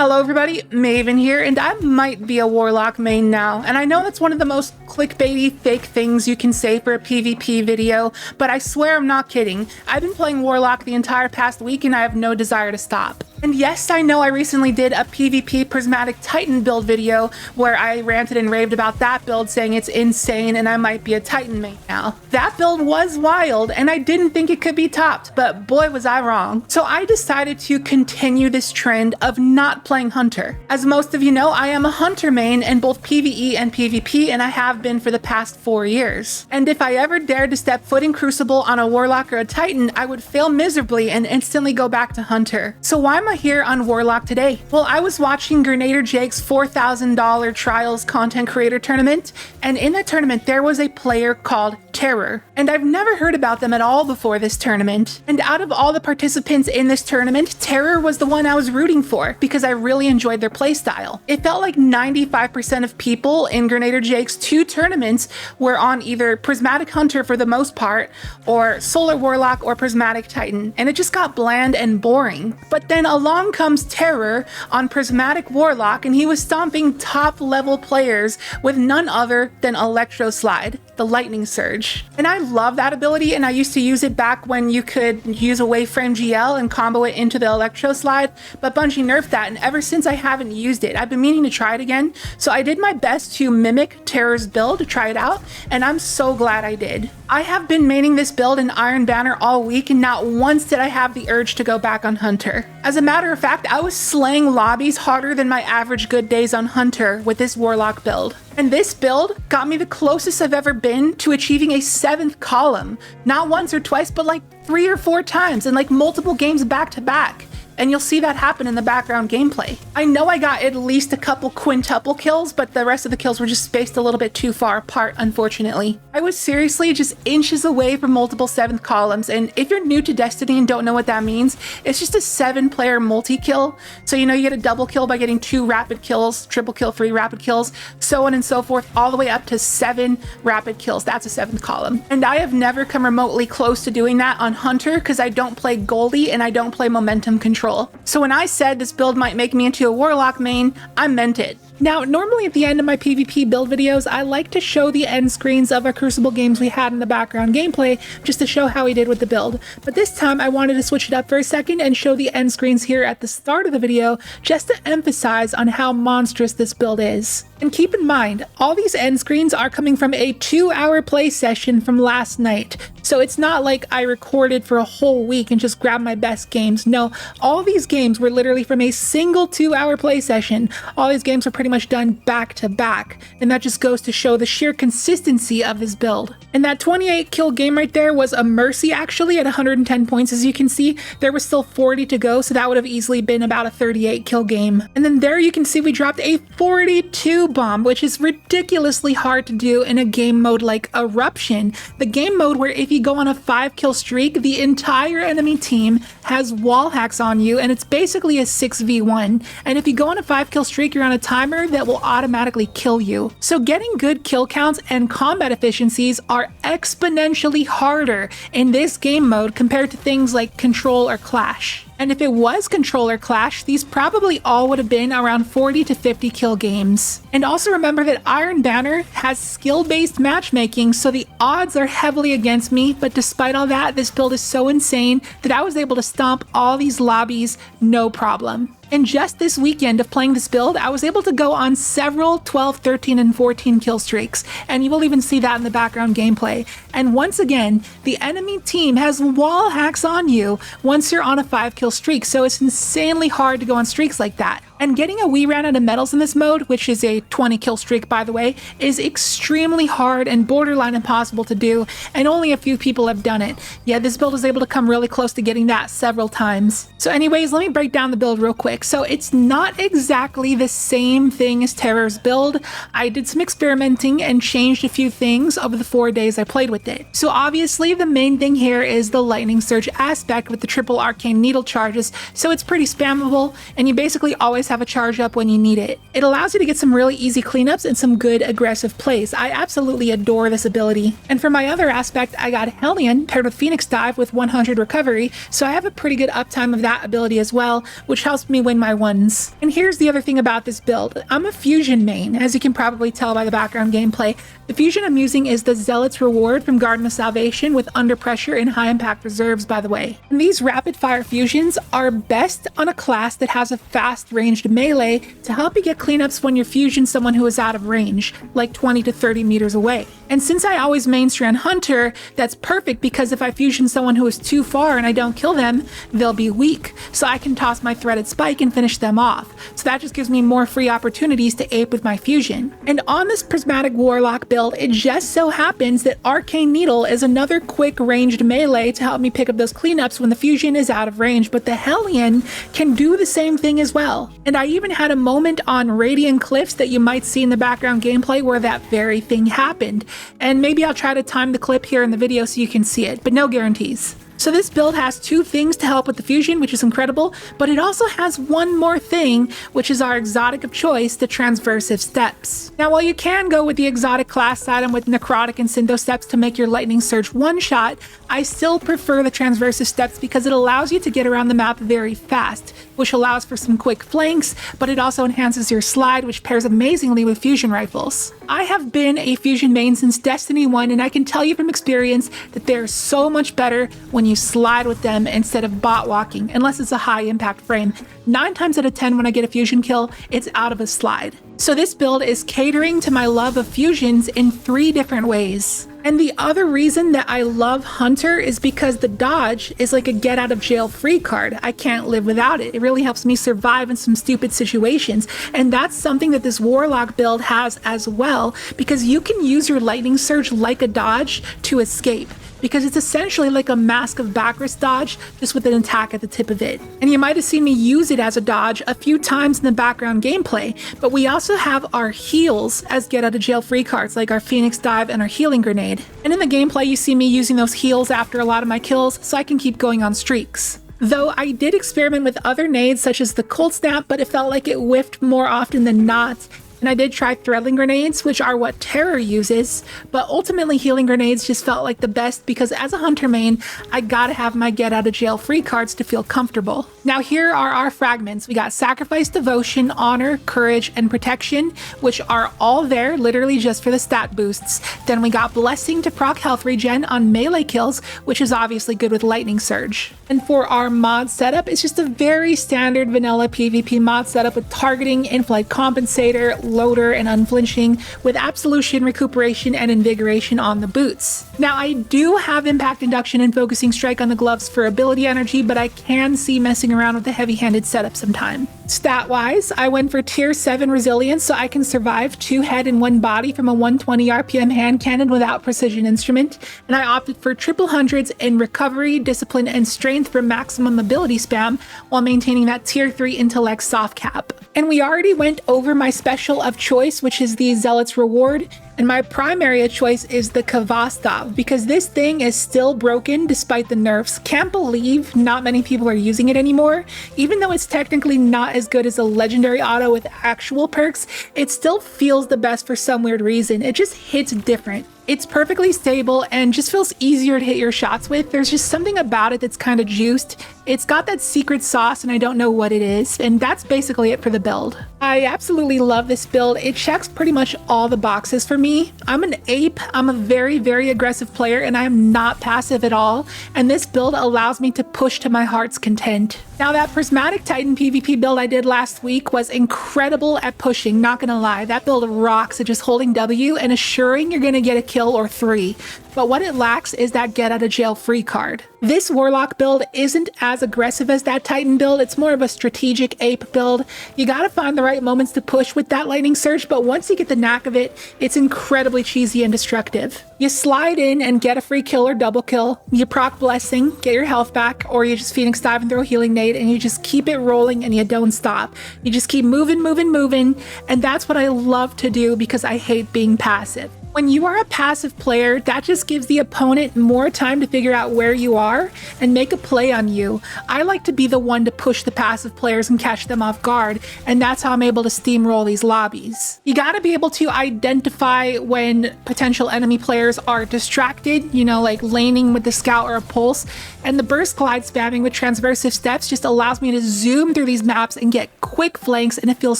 Hello everybody, Maven here, and I might be a Warlock main now, and I know that's one of the most clickbaity fake things you can say for a PvP video, but I swear I'm not kidding. I've been playing Warlock the entire past week and I have no desire to stop. And yes, I know I recently did a PvP Prismatic Titan build video where I ranted and raved about that build saying it's insane and I might be a Titan main now. That build was wild and I didn't think it could be topped, but boy was I wrong. So I decided to continue this trend of not playing Hunter. As most of you know, I am a Hunter main in both PvE and PvP, and I have been for the past 4 years. And if I ever dared to step foot in Crucible on a Warlock or a Titan, I would fail miserably and instantly go back to Hunter. So why am I here on Warlock today? Well, I was watching Gernader Jake's $4,000 Trials content creator tournament, and in that tournament there was a player called Terror. And I've never heard about them at all before this tournament. And out of all the participants in this tournament, Terror was the one I was rooting for because I really enjoyed their playstyle. It felt like 95% of people in Gernader Jake's 2 tournaments were on either Prismatic Hunter for the most part, or Solar Warlock or Prismatic Titan, and it just got bland and boring. But then along comes Terror on Prismatic Warlock, and he was stomping top level players with none other than Electro Slide, the Lightning Surge. And I love that ability, and I used to use it back when you could use a Waveframe GL and combo it into the Electro Slide, but Bungie nerfed that, and ever since I haven't used it. I've been meaning to try it again, so I did my best to mimic Terror's build to try it out, and I'm so glad I did. I have been maining this build in Iron Banner all week, and not once did I have the urge to go back on Hunter. As a matter of fact, I was slaying lobbies harder than my average good days on Hunter with this Warlock build. And this build got me the closest I've ever been to achieving a 7th column. Not once or twice, but like 3 or 4 times in like multiple games back to back. And you'll see that happen in the background gameplay. I know I got at least a couple quintuple kills, but the rest of the kills were just spaced a little bit too far apart, unfortunately. I was seriously just inches away from multiple 7th columns, and if you're new to Destiny and don't know what that means, it's just a 7-player multi-kill. So you get a double kill by getting 2 rapid kills, triple kill, 3 rapid kills, so on and so forth, all the way up to 7 rapid kills. That's a 7th column. And I have never come remotely close to doing that on Hunter because I don't play Goldie and I don't play momentum control. So when I said this build might make me into a Warlock main, I meant it. Now, normally at the end of my PvP build videos, I like to show the end screens of our Crucible games we had in the background gameplay, just to show how we did with the build. But this time I wanted to switch it up for a second and show the end screens here at the start of the video, just to emphasize on how monstrous this build is. And keep in mind, all these end screens are coming from a 2-hour play session from last night. So it's not like I recorded for a whole week and just grabbed my best games. No, all these games were literally from a single 2-hour play session. All these games were pretty much done back to back, and that just goes to show the sheer consistency of this build. And that 28 kill game right there was a mercy actually at 110 points. As you can see, there was still 40 to go, so that would have easily been about a 38 kill game. And then there you can see we dropped a 42 bomb, which is ridiculously hard to do in a game mode like Eruption, the game mode where if you go on a 5 kill streak, the entire enemy team has wall hacks on you, and it's basically a 6v1. And if you go on a 5 kill streak, you're on a timer that will automatically kill you. So getting good kill counts and combat efficiencies are exponentially harder in this game mode compared to things like Control or Clash. And if it was Control or Clash, these probably all would have been around 40 to 50 kill games. And also remember that Iron Banner has skill-based matchmaking, so the odds are heavily against me, but despite all that, this build is so insane that I was able to stomp all these lobbies no problem. And just this weekend of playing this build, I was able to go on several 12, 13, and 14 kill streaks, and you will even see that in the background gameplay. And once again, the enemy team has wall hacks on you once you're on a 5 kill streak, so it's insanely hard to go on streaks like that. And getting a wee round out of medals in this mode, which is a 20 kill streak by the way, is extremely hard and borderline impossible to do, and only a few people have done it. Yeah, this build is able to come really close to getting that several times. So anyways, let me break down the build real quick. So it's not exactly the same thing as Terror's build. I did some experimenting and changed a few things over the 4 days I played with it. So obviously the main thing here is the Lightning Surge aspect with the triple arcane needle charges, so it's pretty spammable, and you basically always have have a charge up when you need it. It allows you to get some really easy cleanups and some good aggressive plays. I absolutely adore this ability. And for my other aspect, I got Hellion paired with Phoenix Dive with 100 recovery, so I have a pretty good uptime of that ability as well, which helps me win my ones. And here's the other thing about this build. I'm a fusion main, as you can probably tell by the background gameplay. The fusion I'm using is the Zealot's Reward from Garden of Salvation with Under Pressure and High Impact Reserves, by the way. And these rapid fire fusions are best on a class that has a fast ranged melee to help you get cleanups when you're fusion someone who is out of range, like 20 to 30 meters away. And since I always main strand Hunter, that's perfect because if I fusion someone who is too far and I don't kill them, they'll be weak. So I can toss my threaded spike and finish them off. So that just gives me more free opportunities to ape with my fusion. And on this Prismatic Warlock build, it just so happens that Arcane Needle is another quick ranged melee to help me pick up those cleanups when the fusion is out of range, but the Hellion can do the same thing as well. And I even had a moment on Radiant Cliffs that you might see in the background gameplay where that very thing happened. And maybe I'll try to time the clip here in the video so you can see it, but no guarantees. So this build has two things to help with the fusion, which is incredible, but it also has one more thing, which is our exotic of choice, the Transversive Steps. Now, while you can go with the exotic class item with Necrotic and Syntho Steps to make your Lightning Surge one-shot, I still prefer the Transversive Steps because it allows you to get around the map very fast, which allows for some quick flanks, but it also enhances your slide, which pairs amazingly with fusion rifles. I have been a fusion main since Destiny 1, and I can tell you from experience that they're so much better when you slide with them instead of bot walking, unless it's a high impact frame. 9 times out of 10 when I get a fusion kill, it's out of a slide. So this build is catering to my love of fusions in 3 different ways. And the other reason that I love Hunter is because the dodge is like a get out of jail free card. I can't live without it. It really helps me survive in some stupid situations. And that's something that this Warlock build has as well, because you can use your Lightning Surge like a dodge to escape, because it's essentially like a Mask of Bacchus dodge, just with an attack at the tip of it. And you might have seen me use it as a dodge a few times in the background gameplay, but we also have our heals as get out of jail free cards, like our Phoenix Dive and our Healing Grenade. And in the gameplay, you see me using those heals after a lot of my kills, so I can keep going on streaks. Though I did experiment with other nades such as the Cold Snap, but it felt like it whiffed more often than not. And I did try Threadling Grenades, which are what Terror uses, but ultimately Healing Grenades just felt like the best because as a Hunter main, I gotta have my get out of jail free cards to feel comfortable. Now here are our fragments. We got Sacrifice, Devotion, Honor, Courage, and Protection, which are all there literally just for the stat boosts. Then we got Blessing to proc health regen on melee kills, which is obviously good with Lightning Surge. And for our mod setup, it's just a very standard vanilla PvP mod setup with targeting, in-flight compensator, loader, and unflinching, with absolution, recuperation, and invigoration on the boots. Now I do have impact induction and focusing strike on the gloves for ability energy, but I can see messing around with the heavy-handed setup sometime. Stat-wise, I went for tier 7 resilience so I can survive 2 head and 1 body from a 120 RPM hand cannon without precision instrument, and I opted for triple hundreds in recovery, discipline, and strength for maximum ability spam while maintaining that tier 3 intellect soft cap. And we already went over my special of choice, which is the Zealot's Reward, and my primary choice is the Kvastav, because this thing is still broken despite the nerfs. Can't believe not many people are using it anymore. Even though it's technically not as good as a legendary auto with actual perks, it still feels the best for some weird reason. It just hits different. It's perfectly stable and just feels easier to hit your shots with. There's just something about it that's kind of juiced. It's got that secret sauce and I don't know what it is, and that's basically it for the build. I absolutely love this build. It checks pretty much all the boxes for me. I'm an ape, I'm a very, very aggressive player, and I am not passive at all, and this build allows me to push to my heart's content. Now that Prismatic Titan PvP build I did last week was incredible at pushing, not gonna lie. That build rocks at just holding W and assuring you're gonna get a kill or 3. But what it lacks is that get out of jail free card. This Warlock build isn't as aggressive as that Titan build, it's more of a strategic ape build. You gotta find the right moments to push with that Lightning Surge, but once you get the knack of it, it's incredibly cheesy and destructive. You slide in and get a free kill or double kill, you proc Blessing, get your health back, or you just Phoenix Dive and throw a Healing Nade and you just keep it rolling and you don't stop. You just keep moving, and that's what I love to do because I hate being passive. When you are a passive player, that just gives the opponent more time to figure out where you are and make a play on you. I like to be the one to push the passive players and catch them off guard, and that's how I'm able to steamroll these lobbies. You gotta be able to identify when potential enemy players are distracted, you know, like laning with the scout or a pulse, and the burst glide spamming with transversive steps just allows me to zoom through these maps and get quick flanks, and it feels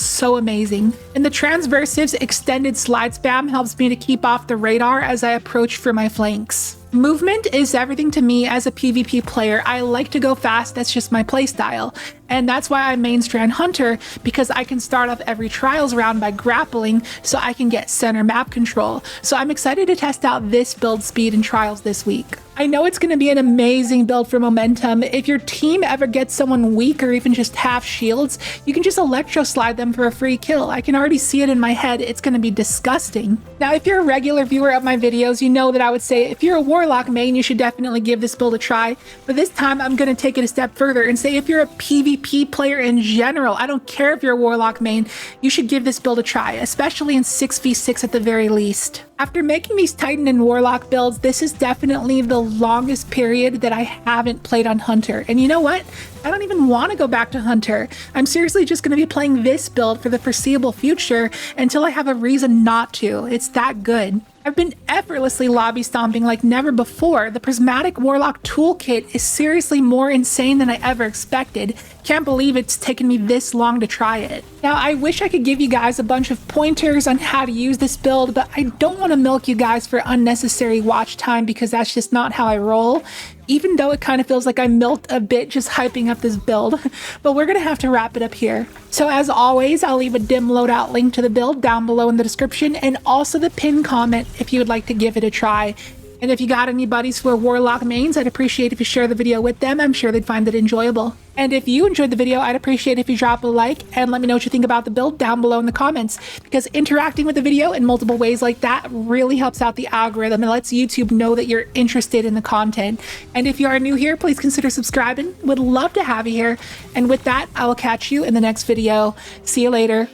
so amazing. And the transversive's extended slide spam helps me to keep off the radar as I approach for my flanks. Movement is everything to me as a PvP player. I like to go fast, that's just my playstyle. And that's why I main strand Hunter, because I can start off every Trials round by grappling so I can get center map control. So I'm excited to test out this build speed in Trials this week. I know it's going to be an amazing build for momentum. If your team ever gets someone weak or even just half shields, you can just electro slide them for a free kill. I can already see it in my head. It's going to be disgusting. Now, if you're a regular viewer of my videos, you know that I would say if you're a Warlock main, you should definitely give this build a try. But this time I'm going to take it a step further and say if you're a PvP player in general, I don't care if you're a Warlock main, you should give this build a try, especially in 6v6 at the very least. After making these Titan and Warlock builds, this is definitely the longest period that I haven't played on Hunter. And you know what? I don't even want to go back to Hunter. I'm seriously just going to be playing this build for the foreseeable future until I have a reason not to. It's that good. I've been effortlessly lobby stomping like never before. The Prismatic Warlock toolkit is seriously more insane than I ever expected. Can't believe it's taken me this long to try it. Now, I wish I could give you guys a bunch of pointers on how to use this build, but I don't want to milk you guys for unnecessary watch time because that's just not how I roll. Even though it kind of feels like I milked a bit just hyping up this build, but we're gonna have to wrap it up here. So as always, I'll leave a dim loadout link to the build down below in the description and also the pinned comment if you would like to give it a try. And if you got any buddies who are Warlock mains, I'd appreciate if you share the video with them. I'm sure they'd find it enjoyable. And if you enjoyed the video, I'd appreciate if you drop a like and let me know what you think about the build down below in the comments, because interacting with the video in multiple ways like that really helps out the algorithm and lets YouTube know that you're interested in the content. And if you are new here, please consider subscribing. Would love to have you here. And with that, I will catch you in the next video. See you later.